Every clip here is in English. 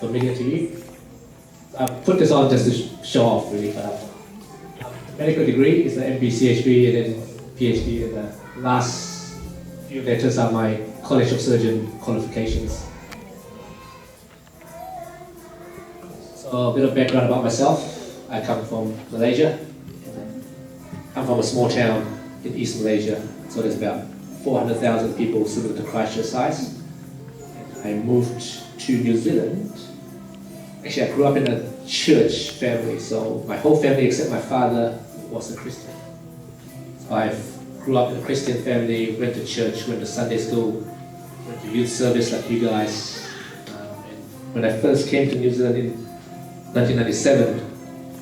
familiar to you. I put this on just to show off really, but medical degree is the MBCHB and then PhD, and the last few letters are my College of Surgeon qualifications. So a bit of background about myself. I come from Malaysia. I'm from a small town in East Malaysia, so there's about 400,000 people similar to Christchurch size. I moved to New Zealand. Actually, I grew up in a church family, so my whole family except my father was a Christian. So I grew up in a Christian family, went to church, went to Sunday school, went to youth service like you guys. And when I first came to New Zealand in 1997,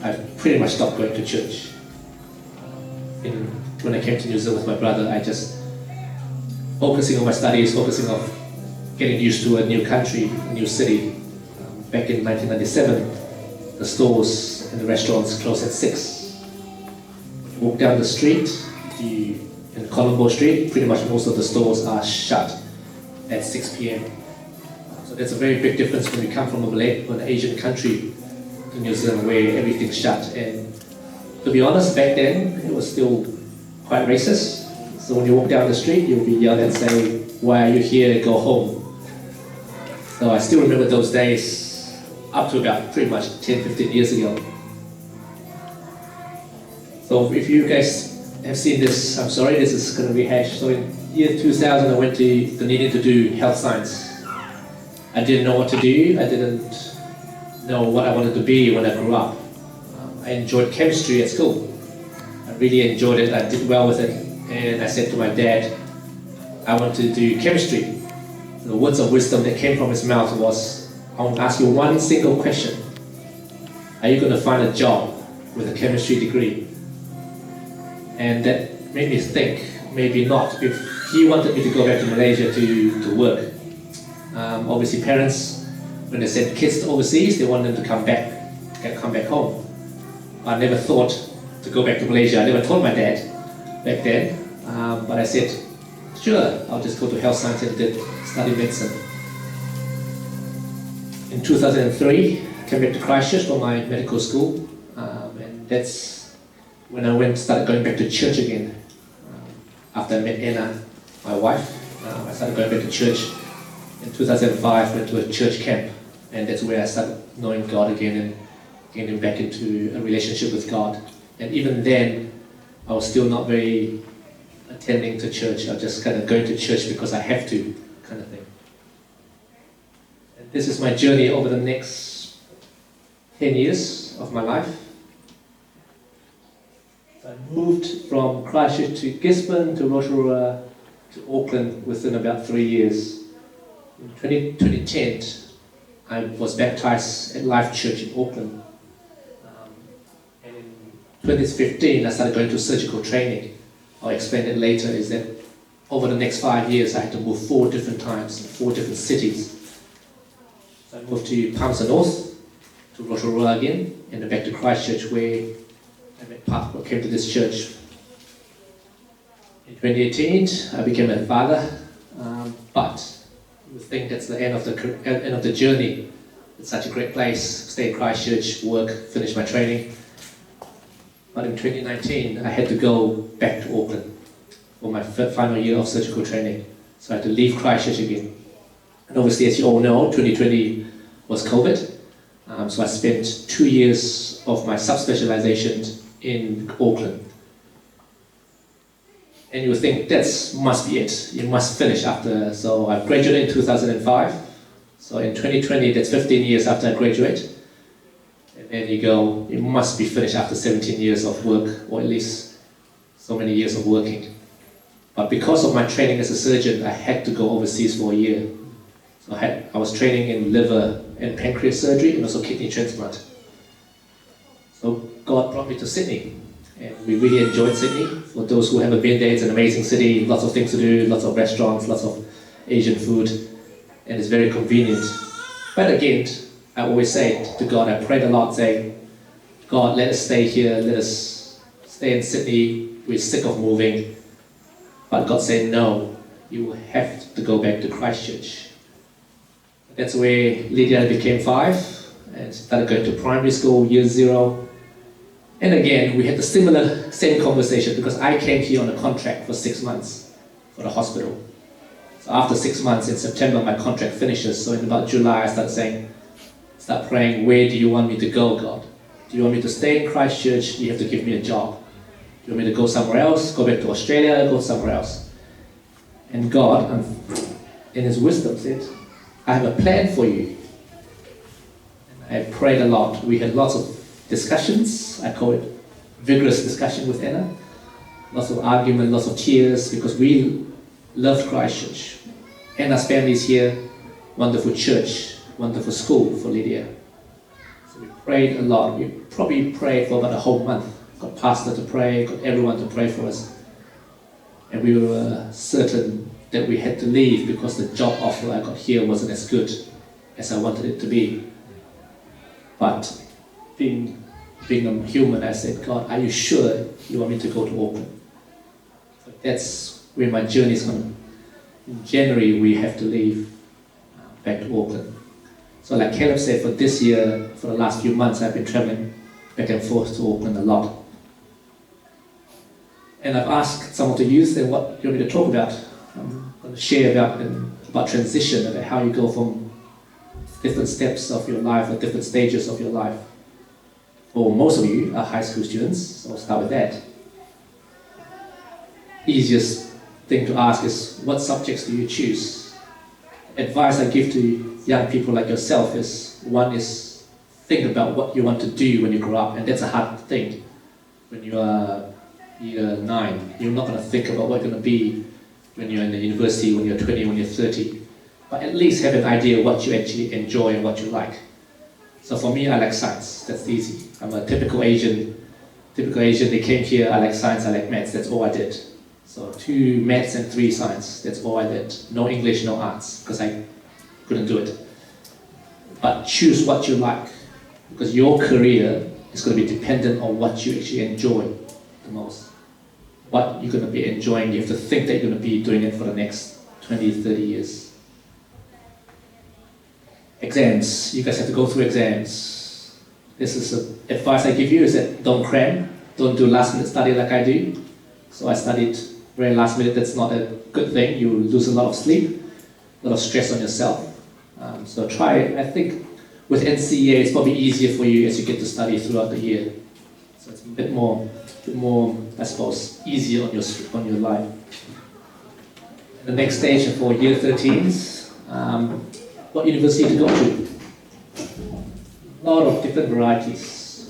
I pretty much stopped going to church. When I came to New Zealand with my brother, I just focusing on my studies, focusing on getting used to a new country, a new city. Back in 1997, the stores and the restaurants closed at 6. You walk down the street, in Colombo Street, pretty much most of the stores are shut at 6 p.m. So that's a very big difference when we come from an Asian country to New Zealand where everything's shut. And to be honest, back then it was still quite racist. So when you walk down the street, you'll be yelled and say, "Why are you here? Go home." So I still remember those days up to about pretty much 10-15 years ago. So if you guys have seen this, I'm sorry, this is going to rehash. So in year 2000, I went to needing to do health science. I didn't know what to do. I didn't know what I wanted to be when I grew up. I enjoyed chemistry at school. I really enjoyed it. I did well with it. And I said to my dad, I want to do chemistry. The words of wisdom that came from his mouth was, I want to ask you one single question. Are you going to find a job with a chemistry degree? And that made me think, maybe not. If he wanted me to go back to Malaysia to work. Obviously parents, when they send kids to overseas, they want them to come back home. I never thought to go back to Malaysia. I never told my dad back then. But I said, sure, I'll just go to health science and study medicine. In 2003, I came back to Christchurch for my medical school, and that's when I started going back to church again. After I met Anna, my wife, I started going back to church. In 2005, went to a church camp, and that's where I started knowing God again and getting back into a relationship with God. And even then, I was still not very attending to church. I was just kind of going to church because I have to, kind of thing. And this is my journey over the next 10 years of my life. I moved from Christchurch to Gisborne, to Rotorua, to Auckland within about 3 years. In 2010, I was baptized at Life Church in Auckland. And in 2015, I started going to surgical training. I'll explain it later, is that over the next 5 years, I had to move 4 different times, 4 different cities. So I moved to Palmerston North, to Rotorua again, and then back to Christchurch where I met Papa, came to this church. In 2018, I became a father, but you would think that's the end of the journey. It's such a great place, stay in Christchurch, work, finish my training. But in 2019, I had to go back to Auckland for my final year of surgical training. So I had to leave Christchurch again. And obviously, as you all know, 2020 was COVID. So I spent 2 years of my subspecialization in Auckland. And you would think, that must be it. You must finish after. So I graduated in 2005. So in 2020, that's 15 years after I graduate. And then you go, it must be finished after 17 years of work, or at least so many years of working. But because of my training as a surgeon, I had to go overseas for a year. So I was training in liver and pancreas surgery and also kidney transplant. So God brought me to Sydney. And we really enjoyed Sydney. For those who haven't been there, it's an amazing city, lots of things to do, lots of restaurants, lots of Asian food, and it's very convenient. But again, I always say to God, I prayed a lot saying, God, let us stay here, let us stay in Sydney, we're sick of moving. But God said, no, you have to go back to Christchurch. That's where Lydia became 5 and started going to primary school, year 0. And again, we had the same conversation because I came here on a contract for 6 months for the hospital. So after 6 months, in September, my contract finishes. So in about July, I start praying, where do you want me to go, God? Do you want me to stay in Christchurch? You have to give me a job. Do you want me to go somewhere else? Go back to Australia? Go somewhere else? And God, in His wisdom, said, I have a plan for you. And I prayed a lot. We had lots of discussions. I call it vigorous discussion with Anna. Lots of argument, lots of tears, because we loved Christchurch. Anna's family is here. Wonderful church, wonderful school for Lydia. So we prayed a lot. We probably prayed for about a whole month. Got pastor to pray, got everyone to pray for us. And we were certain that we had to leave because the job offer I got here wasn't as good as I wanted it to be. But being a human, I said, God, are you sure you want me to go to Auckland? So that's where my journey is going. In January, we have to leave back to Auckland. So like Caleb said, for this year, for the last few months, I've been traveling back and forth to Auckland a lot. And I've asked some of the youth, and what do you want me to talk about? I'm going to share about transition, about how you go from different steps of your life or different stages of your life. For most of you are high school students, so I'll start with that. Easiest thing to ask is, what subjects do you choose? Advice I give to young people like yourself is, one is, think about what you want to do when you grow up, and that's a hard thing. When you are year 9, you're not going to think about what you're going to be when you're in the university, when you're 20, when you're 30. But at least have an idea what you actually enjoy and what you like. So for me, I like science. That's easy. I'm a typical Asian. They came here, I like science, I like maths. That's all I did. So 2 maths and 3 science. That's all I did. No English, no arts, because I couldn't do it. But choose what you like, because your career is going to be dependent on what you actually enjoy the most. What you're going to be enjoying, you have to think that you're going to be doing it for the next 20, 30 years. Exams, you guys have to go through exams. This is the advice I give you, is that don't cram, don't do last minute study like I do. So I studied very last minute. That's not a good thing. You lose a lot of sleep, a lot of stress on yourself. So try, I think with NCEA it's probably easier for you as you get to study throughout the year. So it's a bit more, I suppose, easier on your life. The next stage for year 13s, what university to go to. A lot of different varieties.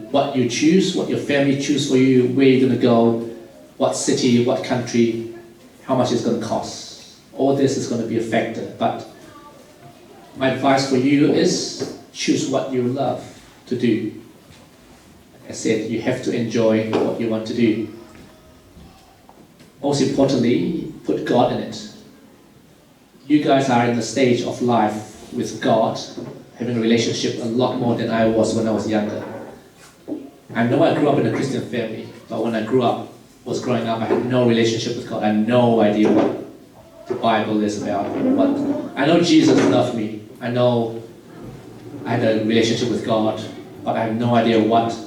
What you choose, what your family choose for you, where you're going to go, what city, what country, how much it's going to cost. All this is going to be a factor. But my advice for you is choose what you love to do. Like I said, you have to enjoy what you want to do. Most importantly, put God in it. You guys are in the stage of life with God, having a relationship a lot more than I was when I was younger. I know I grew up in a Christian family, but when I was growing up, I had no relationship with God. I had no idea what the Bible is about. I know Jesus loved me. I know I had a relationship with God, but I have no idea what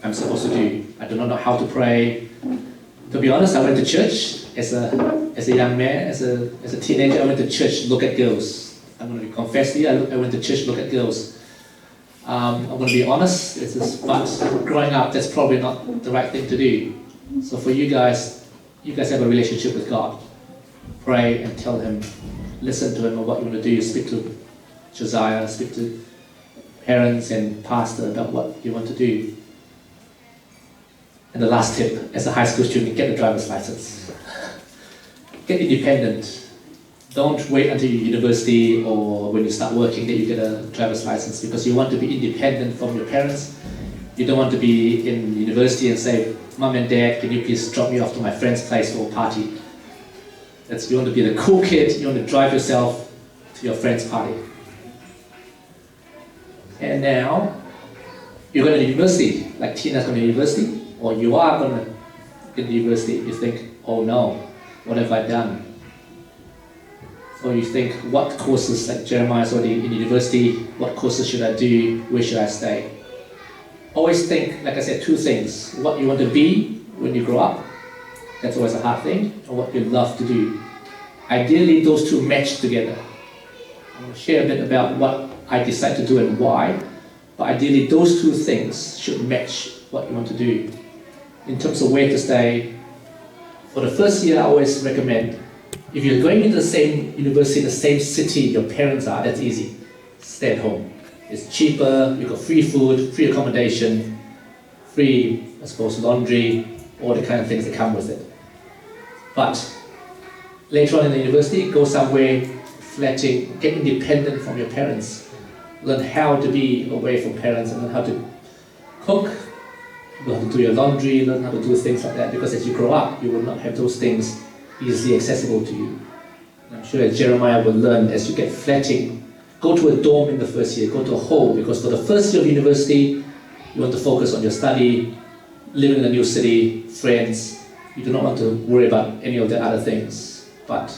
I'm supposed to do. I do not know how to pray. To be honest, I went to church as a young man, as a teenager. I went to church to look at girls. I'm going to confess to you, I went to church to look at girls. I'm going to be honest, but growing up, that's probably not the right thing to do. So for you guys have a relationship with God. Pray and tell Him, listen to Him on what you want to do. Speak to Josiah, speak to parents and pastor about what you want to do. And the last tip, as a high school student, get a driver's license. Get independent. Don't wait until you're university or when you start working that you get a driver's license, because you want to be independent from your parents. You don't want to be in university and say, Mom and Dad, can you please drop me off to my friend's place for a party? You want to be the cool kid, you want to drive yourself to your friend's party. And now, you're going to university, like Tina's going to university, or you are going to get to university. You think, oh no, what have I done? or you think, what courses, like Jeremiah's already in university, what courses should I do, where should I stay? Always think, like I said, two things. What you want to be when you grow up, that's always a hard thing, and what you love to do. Ideally, those two match together. I'm going to share a bit about what I decide to do and why, but ideally those two things should match what you want to do. In terms of where to stay, for the first year I always recommend, if you're going into the same university, the same city your parents are, that's easy. Stay at home. It's cheaper, you've got free food, free accommodation, free, I suppose, laundry, all the kind of things that come with it. But later on in the university, go somewhere, fletching, get independent from your parents. Learn how to be away from parents and learn how to cook, learn how to do your laundry, learn how to do things like that, because as you grow up, you will not have those things easily accessible to you. And I'm sure as Jeremiah will learn as you get fletching, go to a dorm in the first year, go to a hall, because for the first year of university, you want to focus on your study, living in a new city, friends. You do not want to worry about any of the other things. But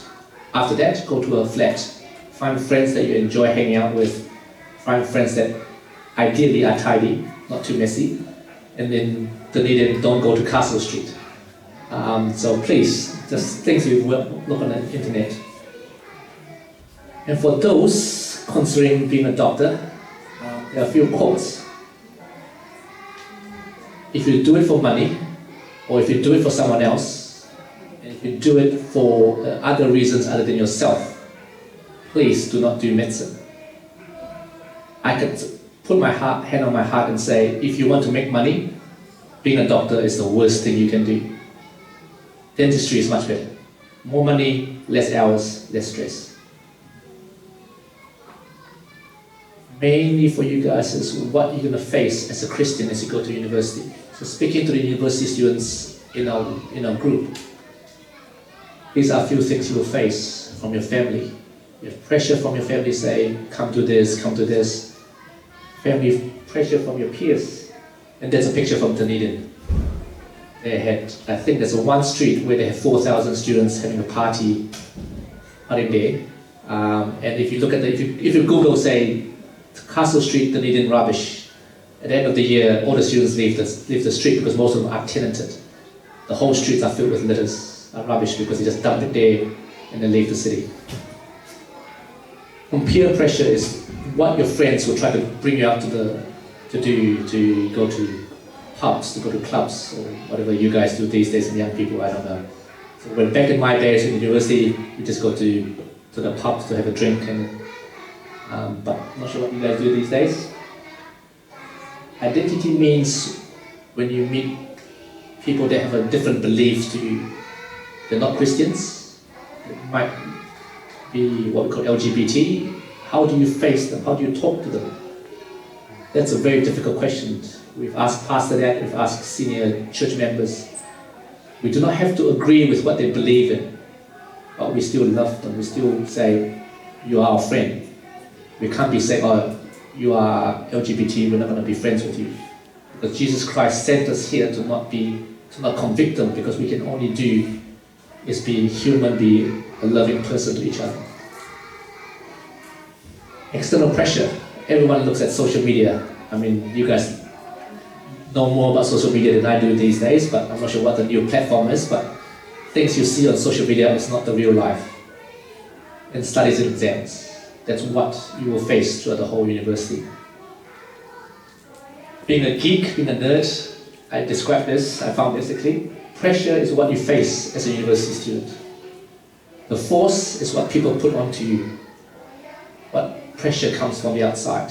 after that, go to a flat. Find friends that you enjoy hanging out with. Find friends that ideally are tidy, not too messy. And then don't go to Castle Street. So please, just things you look on the internet. And for those considering being a doctor, there are a few quotes. If you do it for money, or if you do it for someone else, and if you do it for other reasons other than yourself, please do not do medicine. I could put my hand on my heart and say, if you want to make money, being a doctor is the worst thing you can do. Dentistry is much better. More money, less hours, less stress. Mainly for you guys is what you're going to face as a Christian as you go to university. So speaking to the university students in our group, these are a few things you will face from your family. You have pressure from your family saying, come to this, come to this. Family pressure from your peers. And there's a picture from Dunedin. They had, I think there's one street where they have 4,000 students having a party day. And if you look at if you Google, say, Castle Street, Dunedin rubbish, at the end of the year, all the students leave the street because most of them are tenanted. The whole streets are filled with litters, rubbish, because they just dump it there and then leave the city. From peer pressure is what your friends will try to bring you out to go to pubs, to go to clubs, or whatever you guys do these days, and young people, I don't know. So when back in my days in university, we just go to the pubs to have a drink, and but I'm not sure what you guys do these days. Identity means when you meet people that have a different belief to you. They're not Christians. It might be what we call LGBT. How do you face them? How do you talk to them? That's a very difficult question. We've asked Pastor that, we've asked senior church members. We do not have to agree with what they believe in, but we still love them. We still say, you are our friend. We can't be saying, oh, you are LGBT, we're not going to be friends with you. Because Jesus Christ sent us here to not convict them, because we can only do is be human, be a loving person to each other. External pressure. Everyone looks at social media. I mean, you guys know more about social media than I do these days, but I'm not sure what the new platform is, but things you see on social media is not the real life. And studies and exams. That's what you will face throughout the whole university. Being a geek, being a nerd, I described this, I found basically, pressure is what you face as a university student. The force is what people put onto you. What pressure comes from the outside.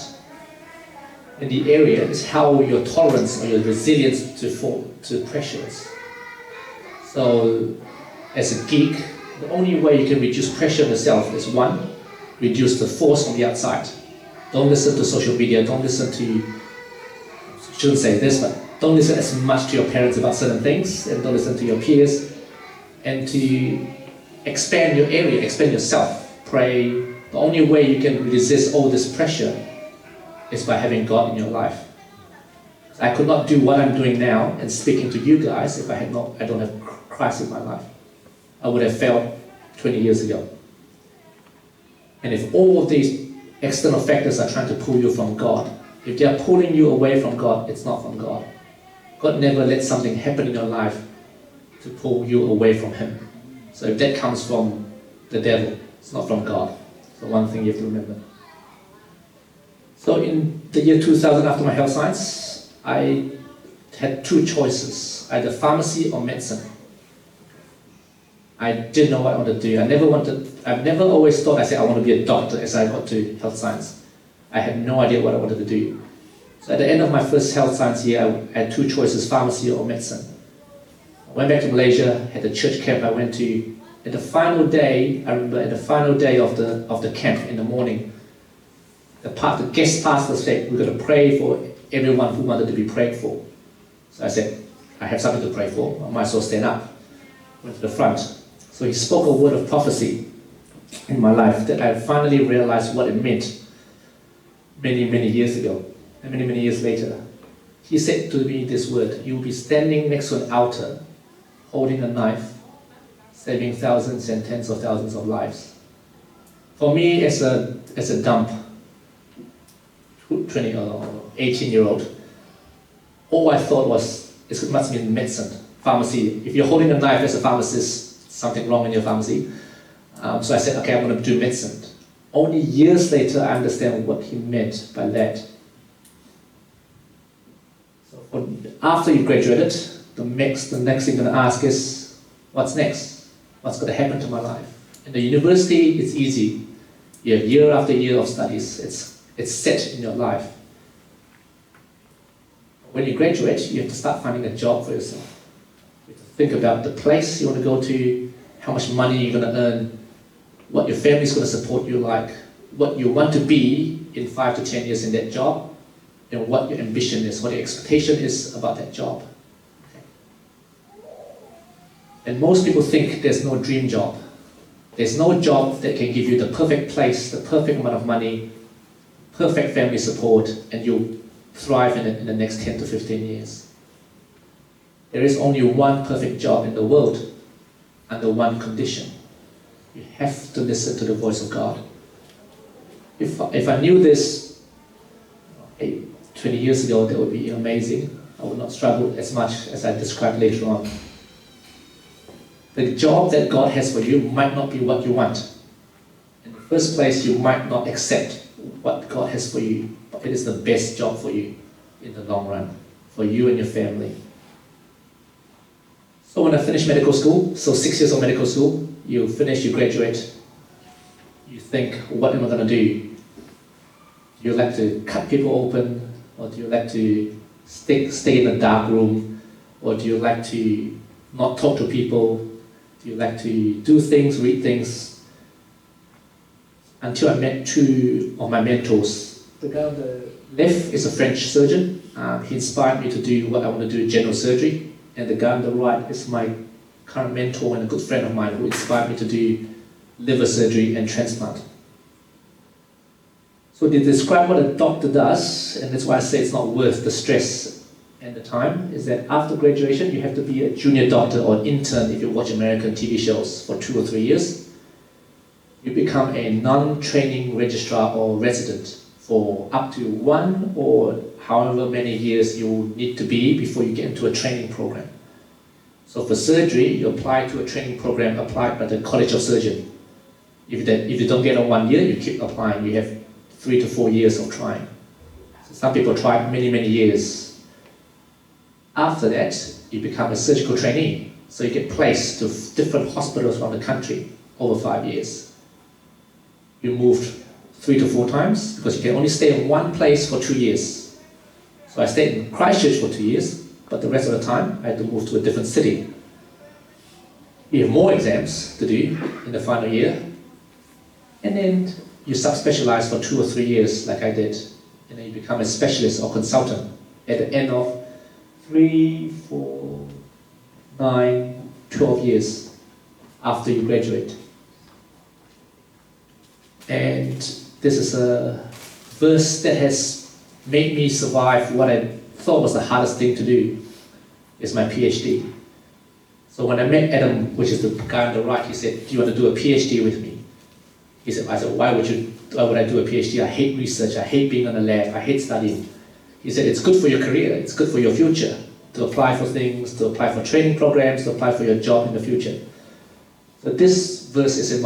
And the area is how your tolerance or your resilience to pressure is. So, as a geek, the only way you can reduce pressure on yourself is one, reduce the force from the outside. Don't listen to social media, don't listen to, shouldn't say this, but don't listen as much to your parents about certain things, and don't listen to your peers, and to expand your area, expand yourself, pray. The only way you can resist all this pressure is by having God in your life. I could not do what I'm doing now and speaking to you guys if I don't have Christ in my life. I would have failed 20 years ago. And if all of these external factors are trying to pull you from God, if they are pulling you away from God, it's not from God. God never lets something happen in your life to pull you away from Him. So if that comes from the devil, it's not from God. So one thing you have to remember. So in the year 2000, after my health science, I had two choices, either pharmacy or medicine. I didn't know what I wanted to do. I've never always thought, I want to be a doctor as I got to health science. I had no idea what I wanted to do. So at the end of my first health science year, I had two choices, pharmacy or medicine. I went back to Malaysia, had a church camp I went to. At the final day, I remember at the final day of the camp in the morning, the guest pastor said, we're going to pray for everyone who wanted to be prayed for. So I said, I have something to pray for, I might as well stand up. Went to the front. So he spoke a word of prophecy in my life that I finally realized what it meant many, many years ago, and many, many years later. He said to me this word, you'll be standing next to an altar, holding a knife, saving thousands and tens of thousands of lives. For me, as a dump, 20 or 18-year-old, all I thought was, it must mean medicine, pharmacy. If you're holding a knife as a pharmacist, something wrong in your pharmacy. So I said, okay, I'm going to do medicine. Only years later, I understand what he meant by that. So after you graduated, the next thing you're going to ask is, what's next? What's going to happen to my life? In the university, it's easy. You have year after year of studies. It's set in your life. When you graduate, you have to start finding a job for yourself. You have to think about the place you want to go to, how much money you're going to earn, what your family's going to support you like, what you want to be in 5 to 10 years in that job, and what your ambition is, what your expectation is about that job. Okay. And most people think there's no dream job. There's no job that can give you the perfect place, the perfect amount of money, perfect family support, and you'll thrive in the next 10 to 15 years. There is only one perfect job in the world, under one condition. You have to listen to the voice of God. If I knew this 20 years ago, that would be amazing. I would not struggle as much as I described later on. The job that God has for you might not be what you want. In the first place, you might not accept what God has for you, but it is the best job for you in the long run, for you and your family. So when I finished medical school, so 6 years of medical school, you finish, you graduate, you think, what am I going to do? Do you like to cut people open, or do you like to stay in a dark room, or do you like to not talk to people? Do you like to do things, read things? Until I met two of my mentors. The guy on the left is a French surgeon. He inspired me to do what I want to do, general surgery. And the guy on the right is my current mentor and a good friend of mine who inspired me to do liver surgery and transplant. So to describe what a doctor does, and that's why I say it's not worth the stress and the time, is that after graduation you have to be a junior doctor or intern if you watch American TV shows for 2 or 3 years. You become a non-training registrar or resident for up to 1 or however many years you need to be before you get into a training program. So for surgery, you apply to a training program applied by the College of Surgeons. If you don't get on 1 year, you keep applying. You have 3 to 4 years of trying. So some people try many, many years. After that, you become a surgical trainee. So you get placed to different hospitals around the country over 5 years. You moved 3 to 4 times because you can only stay in one place for 2 years. So I stayed in Christchurch for 2 years, but the rest of the time I had to move to a different city. You have more exams to do in the final year, and then you subspecialize for 2 or 3 years like I did, and then you become a specialist or consultant at the end of 3, 4, 9, 12 years after you graduate. And this is a verse that has made me survive what I thought was the hardest thing to do, is my PhD. So when I met Adam, which is the guy on the right, he said, do you want to do a PhD with me? I said, why would I do a PhD? I hate research, I hate being on the lab, I hate studying. He said, it's good for your career, it's good for your future, to apply for things, to apply for training programs, to apply for your job in the future. So this verse is in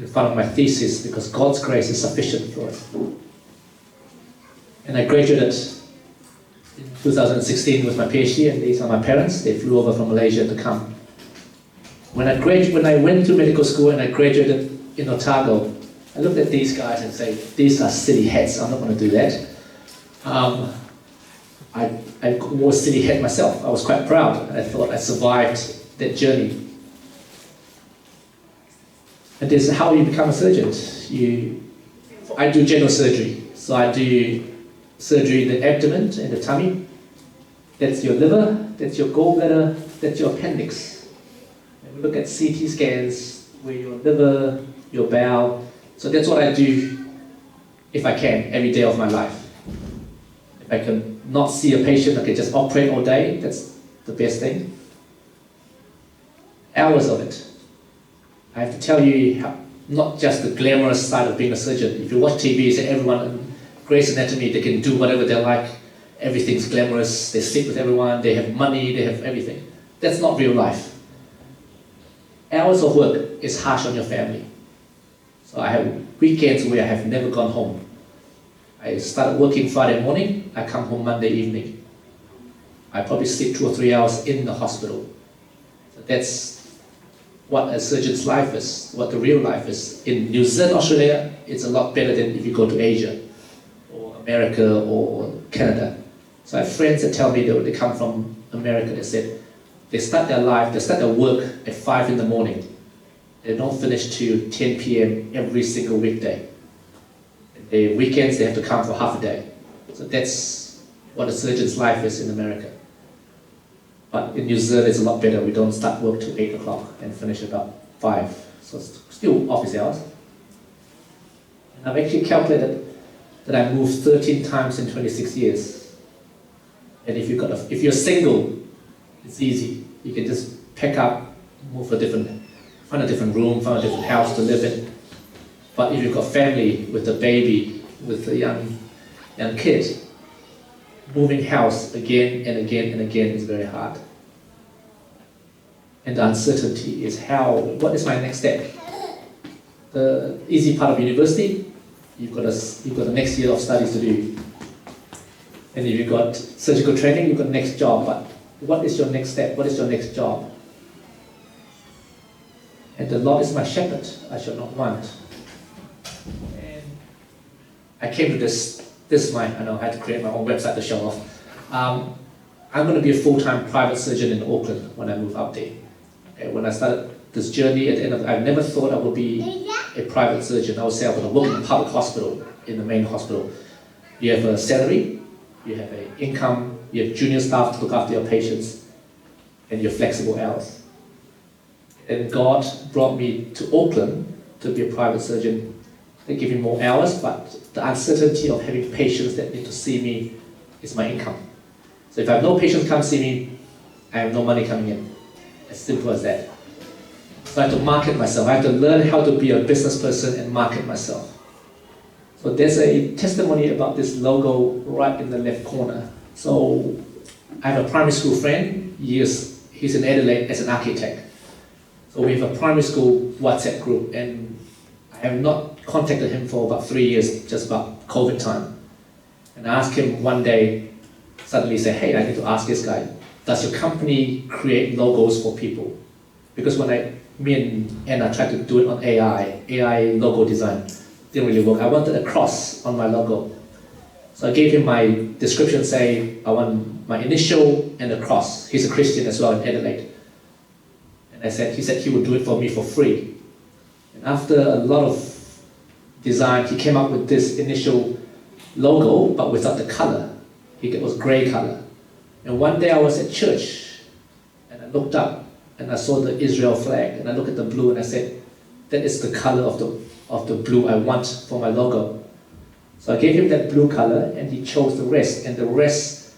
front of my thesis because God's grace is sufficient for us. And I graduated in 2016 with my PhD, and these are my parents. They flew over from Malaysia to come. When I went to medical school and I graduated in Otago, I looked at these guys and said, these are silly heads, I'm not going to do that. I was a silly head myself. I was quite proud. I thought I survived that journey. And this is how you become a surgeon. I do general surgery. So I do surgery in the abdomen and the tummy. That's your liver, that's your gallbladder, that's your appendix. And we look at CT scans where your liver, your bowel. So that's what I do, if I can, every day of my life. If I can not see a patient, I can just operate all day. That's the best thing. Hours of it. I have to tell you, not just the glamorous side of being a surgeon. If you watch TV, you say everyone in Grey's Anatomy, they can do whatever they like. Everything's glamorous. They sleep with everyone. They have money. They have everything. That's not real life. Hours of work is harsh on your family. So I have weekends where I have never gone home. I started working Friday morning, I come home Monday evening. I probably sleep 2 or 3 hours in the hospital. So that's what a surgeon's life is, what the real life is. In New Zealand, Australia, it's a lot better than if you go to Asia, or America, or Canada. So I have friends that tell me that they come from America, they said they start their work at 5 in the morning. They don't finish till 10 p.m. every single weekday. The weekends they have to come for half a day. So that's what a surgeon's life is in America. But in New Zealand it's a lot better. We don't start work till 8 o'clock and finish about 5. So it's still office hours. And I've actually calculated that I moved 13 times in 26 years. And if you're single, it's easy. You can just pack up, move find a different room, find a different house to live in. But if you've got family with a baby, with a young kid, moving house again and again and again is very hard. And the uncertainty is what is my next step? The easy part of university, you've got the next year of studies to do. And if you've got surgical training, you've got the next job. But what is your next step? What is your next job? And the Lord is my shepherd, I shall not want. And I came to this I had to create my own website to show off. I'm going to be a full-time private surgeon in Auckland when I move up there. Okay, when I started this journey at the end of I never thought I would be a private surgeon. I would say I'm going to work in a public hospital, in the main hospital. You have a salary, you have an income, you have junior staff to look after your patients, and you have flexible hours. And God brought me to Auckland to be a private surgeon. They give me more hours, but the uncertainty of having patients that need to see me is my income. So if I have no patients come see me, I have no money coming in. As simple as that. So I have to market myself. I have to learn how to be a business person and market myself. So there's a testimony about this logo right in the left corner. So I have a primary school friend. He's in Adelaide as an architect. So we have a primary school WhatsApp group, and I have not contacted him for about 3 years, just about COVID time. And I asked him one day, suddenly say, hey, I need to ask this guy, does your company create logos for people? Because when me and Anna tried to do it on AI logo design, didn't really work. I wanted a cross on my logo. So I gave him my description, say, I want my initial and a cross. He's a Christian as well in Adelaide. And he said he would do it for me for free. And after a lot of design, he came up with this initial logo, but without the color. It was gray color. And one day I was at church, and I looked up, and I saw the Israel flag, and I looked at the blue, and I said, that is the color of the blue I want for my logo. So I gave him that blue color, and he chose the rest, and the rest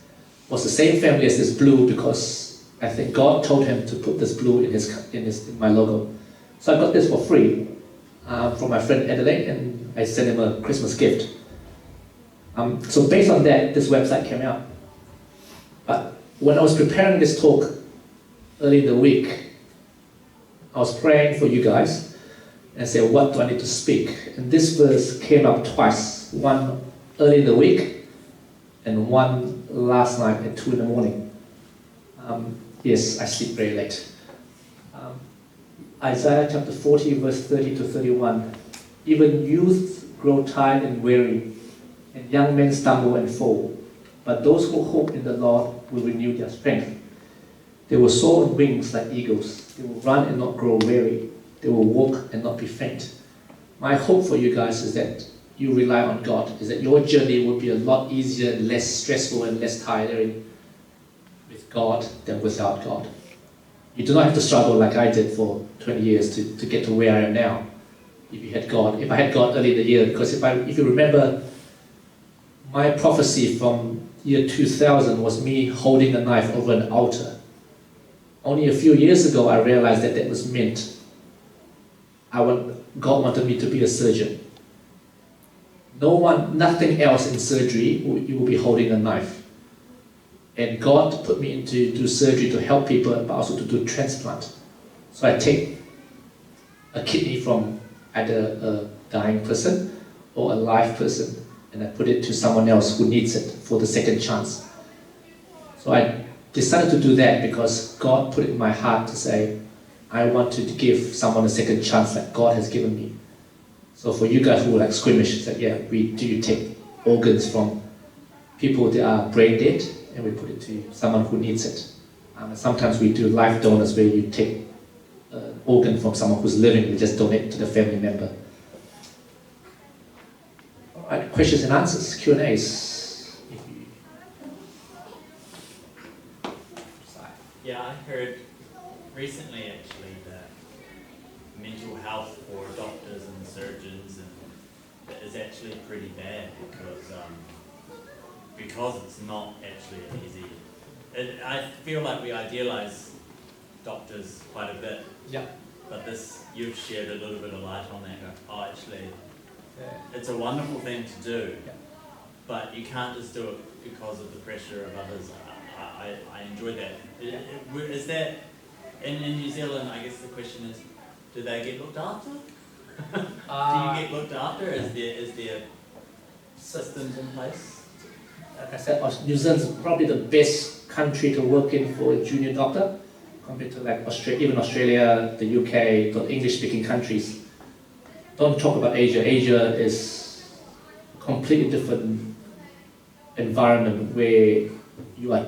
was the same family as this blue, because I think God told him to put this blue in my logo. So I got this for free. from my friend Adelaide, and I sent him a Christmas gift. So based on that, this website came out. But when I was preparing this talk early in the week, I was praying for you guys and said, what do I need to speak? And this verse came up twice, one early in the week and one last night at 2 in the morning. Yes, I sleep very late. Isaiah chapter 40, verse 30 to 31. Even youth grow tired and weary, and young men stumble and fall. But those who hope in the Lord will renew their strength. They will soar on wings like eagles. They will run and not grow weary. They will walk and not be faint. My hope for you guys is that you rely on God, is that your journey will be a lot easier and less stressful and less tiring with God than without God. You do not have to struggle like I did for 20 years to get to where I am now. If I had God early in the year, because if you remember, my prophecy from year 2000 was me holding a knife over an altar. Only a few years ago, I realized that was meant God wanted me to be a surgeon. Nothing else in surgery, you will be holding a knife. And God put me into do surgery to help people, but also to do transplant. So I take a kidney from either a dying person or a live person, and I put it to someone else who needs it for the second chance. So I decided to do that because God put it in my heart to say, I want to give someone a second chance that God has given me. So for you guys who are like squeamish, that we do take organs from people that are brain dead, and we put it to someone who needs it. Sometimes we do life donors where you take an organ from someone who's living, and just donate it to the family member. All right, questions and answers, Q&As. Yeah, I heard recently actually that mental health for doctors and surgeons is actually pretty bad because it's not actually easy. I feel like we idealize doctors quite a bit. Yeah. But you've shared a little bit of light on that. Actually, it's a wonderful thing to do, but you can't just do it because of the pressure of others. I enjoy that. Is that in New Zealand? I guess the question is, do they get looked after? Do you get looked after? Is there systems in place? Like I said, New Zealand is probably the best country to work in for a junior doctor compared to like even Australia, the UK, the English-speaking countries. Don't talk about Asia. Asia is a completely different environment where you are.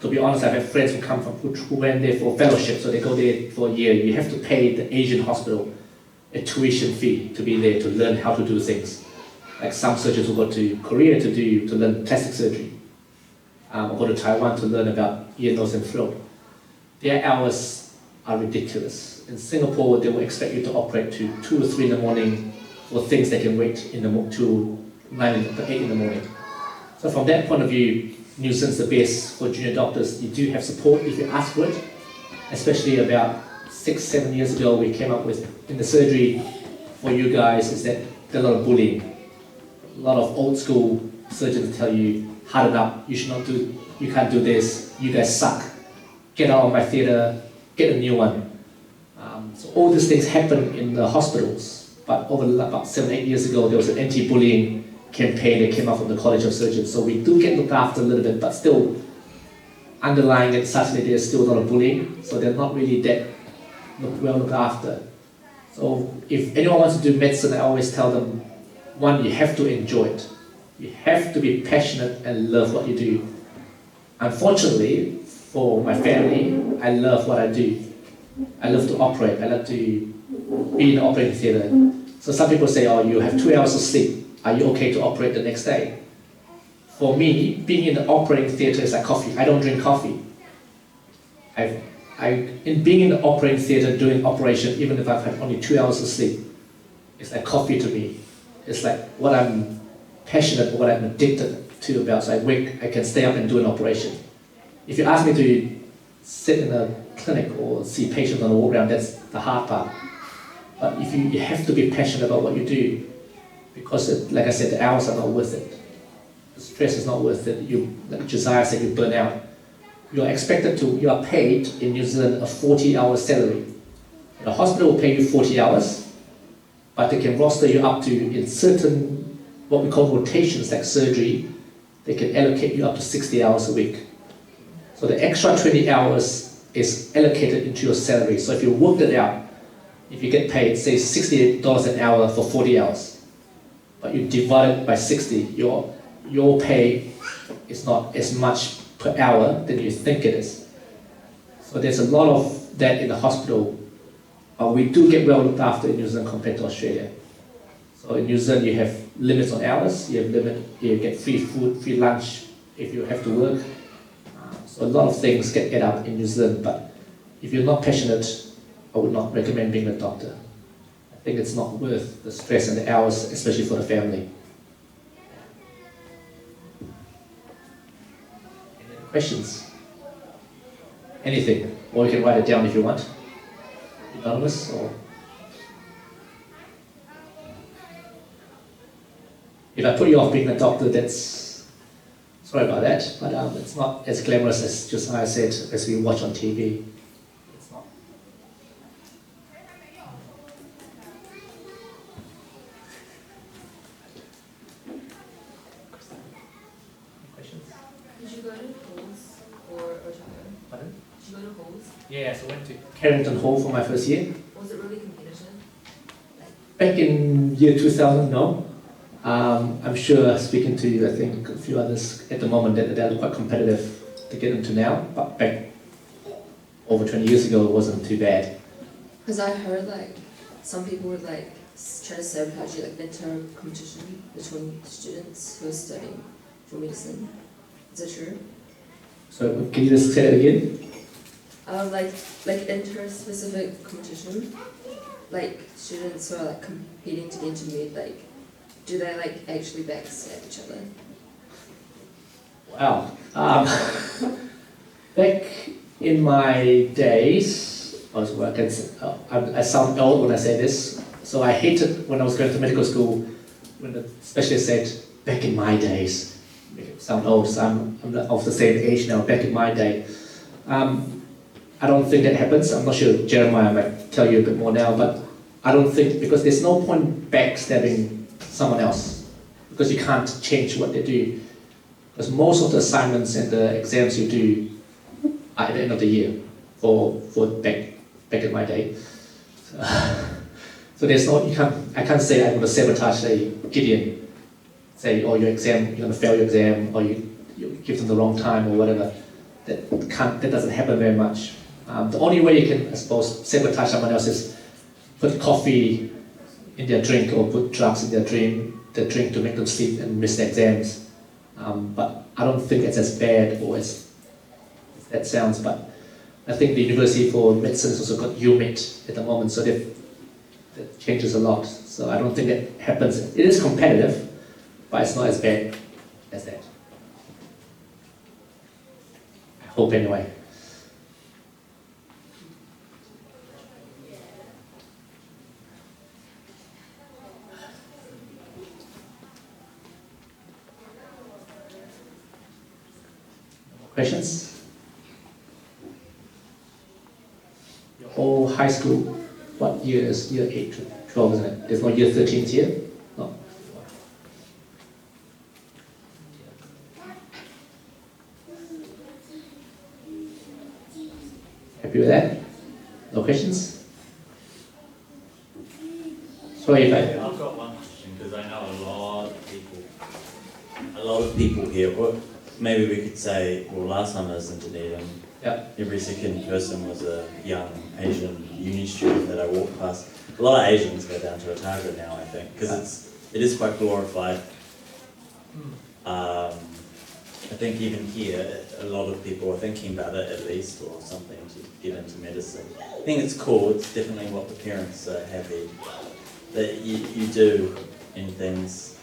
To be honest, I've had friends who went there for fellowship, so they go there for a year. You have to pay the Asian hospital a tuition fee to be there to learn how to do things. Like some surgeons will go to Korea to learn plastic surgery, or go to Taiwan to learn about ear, nose, and throat. Their hours are ridiculous. In Singapore, they will expect you to operate to 2 or 3 in the morning for things that can wait to 8 in the morning. So from that point of view, New Zealand's the best for junior doctors. You do have support if you ask for it, especially about 6-7 years ago we came up with, in the surgery for you guys, is that there's a lot of bullying. A lot of old school surgeons tell you, harden up, you can't do this, you guys suck, get out of my theatre, get a new one. So all these things happen in the hospitals, but over about 7-8 years ago there was an anti-bullying campaign that came out from the College of Surgeons. So we do get looked after a little bit, but still underlying it such that there's still a lot of bullying, so they're not really that well looked after. So if anyone wants to do medicine, I always tell them, one, you have to enjoy it. You have to be passionate and love what you do. Unfortunately, for my family, I love what I do. I love to operate. I love to be in the operating theatre. So some people say, oh, you have 2 hours of sleep. Are you okay to operate the next day? For me, being in the operating theatre is like coffee. I don't drink coffee. In being in the operating theatre doing operation, even if I've had only 2 hours of sleep, it's like coffee to me. It's like what I'm passionate, what I'm addicted to about. So I can stay up and do an operation. If you ask me to sit in a clinic or see patients on the walk around, that's the hard part. But if you have to be passionate about what you do, because like I said, the hours are not worth it. The stress is not worth it. Like Josiah said, you burn out. You are paid in New Zealand a 40-hour salary. The hospital will pay you 40 hours, but they can roster you up to, in certain, what we call rotations, like surgery, they can allocate you up to 60 hours a week. So the extra 20 hours is allocated into your salary. So if you worked it out, if you get paid, say $68 an hour for 40 hours, but you divide it by 60, your pay is not as much per hour than you think it is. So there's a lot of that in the hospital. We do get well looked after in New Zealand compared to Australia. So in New Zealand you have limits on hours, you get free food, free lunch if you have to work. So a lot of things get added up in New Zealand, but if you're not passionate, I would not recommend being a doctor. I think it's not worth the stress and the hours, especially for the family. Any questions? Anything? Or you can write it down if you want. Anonymous or... If I put you off being a doctor, that's... Sorry about that, but it's not as glamorous as Josiah said, as we watch on TV. It's not. Questions? Did you go to Halls or Otago? Pardon? Did you go to Halls? Yes, I went to Carrington Hall for my first year. Was it really competitive? Back in year 2000, no. I'm sure, speaking to you, I think a few others at the moment, that they're quite competitive to get into now, but back over 20 years ago, it wasn't too bad. Because I heard like some people would like try to sabotage you, like enter competition between students who are studying for medicine. Is that true? So can you just say that again? Like inter-specific competition, like students who are like competing to get into med, like do they like actually backstab each other? Wow. Back in my days, I sound old when I say this, so I hated when I was going to medical school when the specialist said, back in my days. Make it sound old, so I'm of the same age now, back in my day. I don't think that happens. I'm not sure Jeremiah might tell you a bit more now, but I don't think, because there's no point backstabbing someone else, because you can't change what they do. Because most of the assignments and the exams you do are at the end of the year for back in my day. So there's no, I can't say I'm going to sabotage, say, Gideon, say, oh, you're going to fail your exam, or you give them the wrong time or whatever. That doesn't happen very much. The only way you can, I suppose, sabotage someone else is put coffee in their drink or put drugs in their drink to make them sleep and miss their exams. But I don't think it's as bad or as that sounds, but I think the University for Medicine has also got UMed at the moment, so that changes a lot. So I don't think that happens. It is competitive, but it's not as bad as that. I hope anyway. Questions? Your whole high school, what year is year 8 to 12, isn't it? There's no year 13 here? No. Happy with that? No questions? Sorry if I've got one question, because I know a lot of people here, or maybe we could say, well, last time I was in Dunedin, every second person was a young Asian uni student that I walked past. A lot of Asians go down to Otago now, I think, because it is quite glorified. I think even here, a lot of people are thinking about it at least, or something to get into medicine. I think it's cool. It's definitely what the parents are happy that you do in things.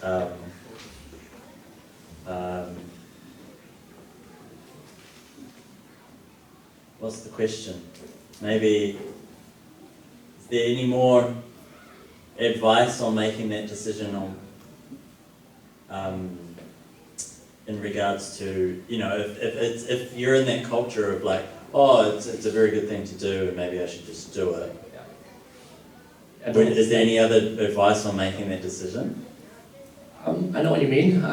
What's the question? Maybe, is there any more advice on making that decision on, in regards to, you know, if you're in that culture of like, oh, it's a very good thing to do and maybe I should just do it. Is there any other advice on making that decision? I know what you mean.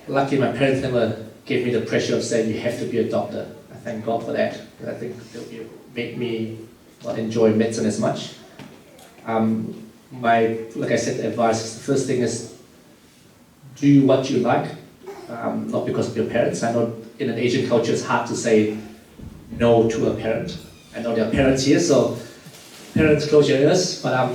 Luckily my parents never gave me the pressure of saying you have to be a doctor. I thank God for that. I think it made me not enjoy medicine as much. Like I said, the advice, the first thing is do what you like, not because of your parents. I know in an Asian culture it's hard to say no to a parent. I know there are parents here, so parents, close your ears. But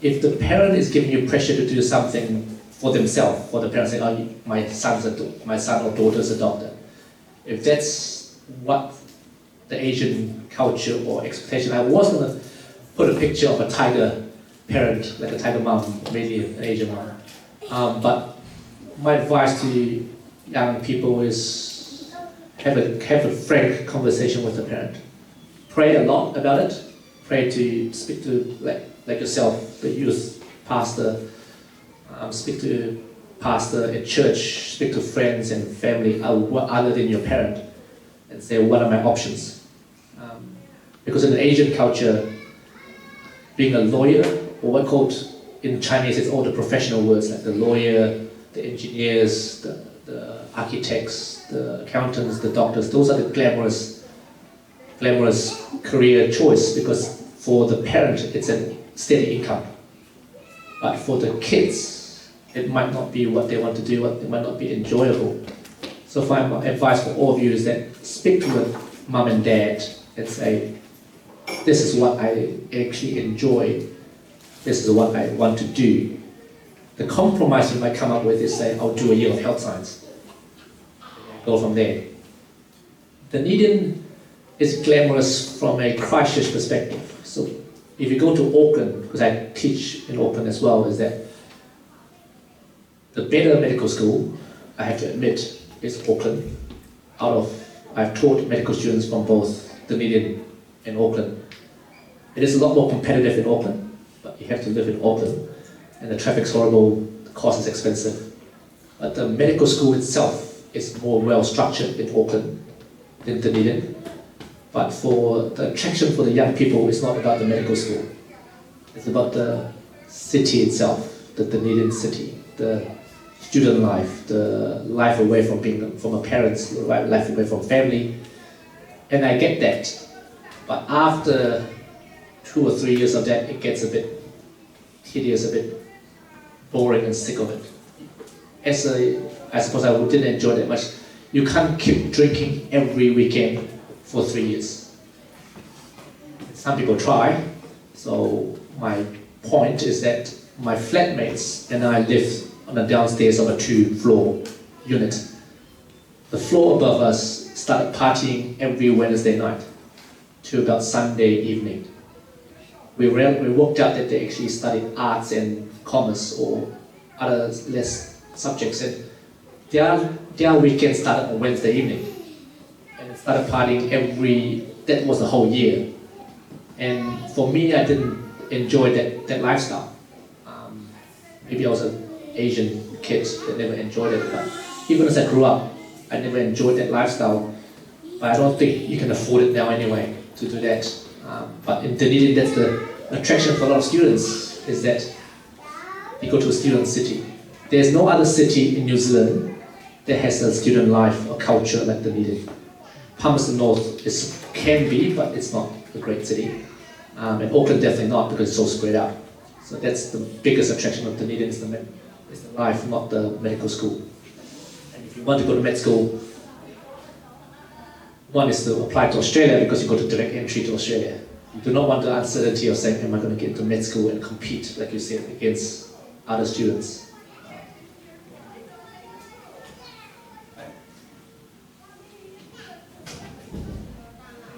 if the parent is giving you pressure to do something for themselves, for the parents saying, oh, my son or daughter is a doctor. If that's what the Asian culture or expectation, I was going to put a picture of a tiger parent, like a tiger mom, maybe an Asian mom. But my advice to young people is have a frank conversation with the parent. Pray a lot about it. Pray to speak to like yourself, the youth pastor. Speak to pastor at church. Speak to friends and family other than your parent, and say what are my options. Because in the Asian culture, being a lawyer, or what called in Chinese, it's all the professional words like the lawyer, the engineers, the architects, the accountants, the doctors. Those are the glamorous career choice, because for the parent it's a steady income. But for the kids, it might not be what they want to do, it might not be enjoyable. So my advice for all of you is that speak to your mum and dad and say, this is what I actually enjoy, this is what I want to do. The compromise you might come up with is say, I'll do a year of health science. Go from there. Dunedin is glamorous from a Christchurch perspective. So if you go to Auckland, because I teach in Auckland as well, is that the better medical school, I have to admit, is Auckland. I've taught medical students from both Dunedin and Auckland. It is a lot more competitive in Auckland, but you have to live in Auckland, and the traffic's horrible, the cost is expensive. But the medical school itself is more well structured in Auckland than Dunedin. But for the attraction for the young people, it's not about the medical school. It's about the city itself, the Dunedin city, the student life, the life away from a parent's life away from family. And I get that. But after 2 or 3 years of that, it gets a bit tedious, a bit boring and sick of it. I suppose I didn't enjoy that much. You can't keep drinking every weekend for 3 years. Some people try. So my point is that my flatmates and I live on the downstairs of a 2-floor unit. The floor above us started partying every Wednesday night to about Sunday evening. We worked out that they actually studied arts and commerce or other less subjects, and their weekend started on Wednesday evening. And it started partying that was the whole year. And for me, I didn't enjoy that lifestyle. Maybe I was an Asian kid that never enjoyed it, but even as I grew up, I never enjoyed that lifestyle. But I don't think you can afford it now anyway to do that. But in Dunedin, that's the attraction for a lot of students, is that you go to a student city. There's no other city in New Zealand that has a student life or culture like Dunedin. Palmerston North can be, but it's not a great city. And Auckland definitely not, because it's so spread out. So that's the biggest attraction of Dunedin, is the life, not the medical school. And if you want to go to med school, one is to apply to Australia, because you go to direct entry to Australia. You do not want the uncertainty of saying, am I going to get into med school and compete, like you said, against other students.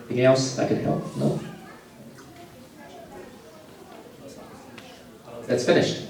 Anything else I can help? No? That's finished.